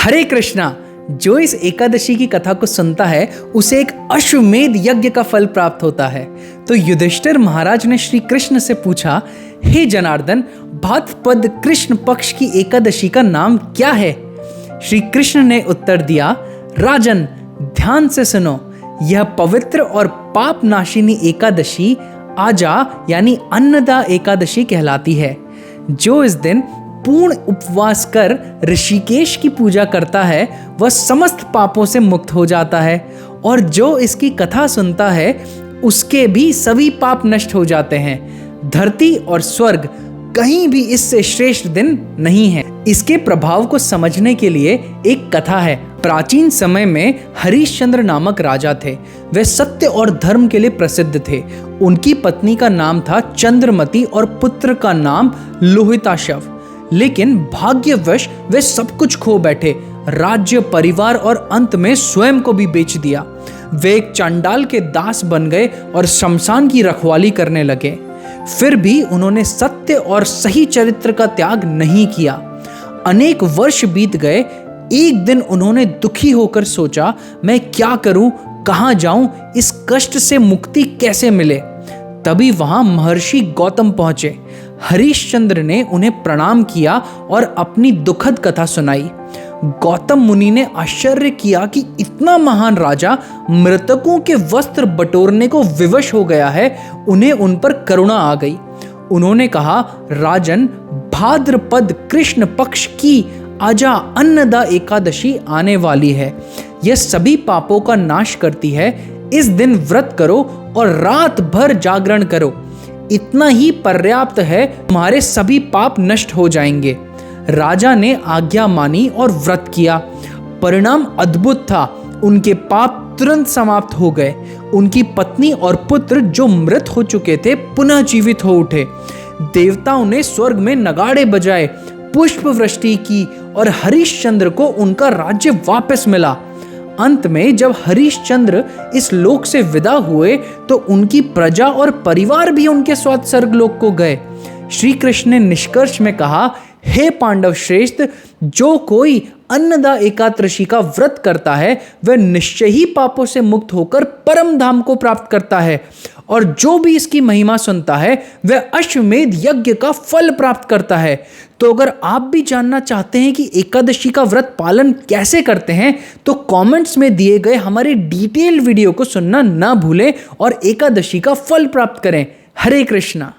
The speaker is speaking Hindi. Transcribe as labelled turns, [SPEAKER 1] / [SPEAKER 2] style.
[SPEAKER 1] हरे कृष्णा। जो इस एकादशी की कथा को सुनता है उसे एक अश्वमेध यज्ञ का फल प्राप्त होता है। तो युधिष्ठिर महाराज ने श्री कृष्ण से पूछा, हे जनार्दन, भाद्रपद कृष्ण पक्ष की एकादशी का नाम क्या है? श्री कृष्ण ने उत्तर दिया, राजन, ध्यान से सुनो, यह पवित्र और पाप नाशिनी एकादशी आजा यानी अन्नदा एकादशी कहलाती है। जो इस दिन पूर्ण उपवास कर ऋषिकेश की पूजा करता है वह समस्त पापों से मुक्त हो जाता है, और जो इसकी कथा सुनता है उसके भी सभी पाप नष्ट हो जाते हैं। धरती और स्वर्ग कहीं भी इससे श्रेष्ठ दिन नहीं है। इसके प्रभाव को समझने के लिए एक कथा है। प्राचीन समय में हरिश्चंद्र नामक राजा थे। वे सत्य और धर्म के लिए प्रसिद्ध थे। उनकी पत्नी का नाम था चंद्रमती और पुत्र का नाम लोहिताशव। लेकिन भाग्यवश वे सब कुछ खो बैठे, राज्य, परिवार और अंत में स्वयं को भी बेच दिया। वे एक चांडाल के दास बन गए और शमशान की रखवाली करने लगे। फिर भी उन्होंने सत्य और सही चरित्र का त्याग नहीं किया। अनेक वर्ष बीत गए। एक दिन उन्होंने दुखी होकर सोचा, मैं क्या करूं, कहां जाऊं, इस कष्ट से मुक्ति कैसे मिले? तभी वहां महर्षि गौतम पहुंचे। हरिश्चंद्र ने उन्हें प्रणाम किया और अपनी दुखद कथा सुनाई। गौतम मुनि ने आश्चर्य किया कि इतना महान राजा मृतकों के वस्त्र बटोरने को विवश हो गया है। उन्हें उन पर करुणा आ गई। उन्होंने कहा, राजन, भाद्रपद कृष्ण पक्ष की आजा अन्नदा एकादशी आने वाली है। यह सभी पापों का नाश करती है। इस दिन व्रत करो और रात भर जागरण करो। इतना ही पर्याप्त है, तुम्हारे सभी पाप नष्ट हो जाएंगे। राजा ने आज्ञा मानी और व्रत किया। परिणाम अद्भुत था। उनके पाप तुरंत समाप्त हो गए। उनकी पत्नी और पुत्र जो मृत हो चुके थे पुनः जीवित हो उठे। देवताओं ने स्वर्ग में नगाड़े बजाए, पुष्प वृष्टि की और हरिश्चंद्र को उनका राज्य वापस मिला। अंत में जब हरिश्चंद्र इस लोक से विदा हुए तो उनकी प्रजा और परिवार भी उनके साथ स्वर्गलोक को गए। श्री कृष्ण ने निष्कर्ष में कहा, हे पांडव श्रेष्ठ, जो कोई अन्नदा एकादशी का व्रत करता है वह निश्चय ही पापों से मुक्त होकर परम धाम को प्राप्त करता है, और जो भी इसकी महिमा सुनता है वह अश्वमेध यज्ञ का फल प्राप्त करता है। तो अगर आप भी जानना चाहते हैं कि एकादशी का व्रत पालन कैसे करते हैं तो कमेंट्स में दिए गए हमारे डिटेल वीडियो को सुनना ना भूलें और एकादशी का फल प्राप्त करें। हरे कृष्णा।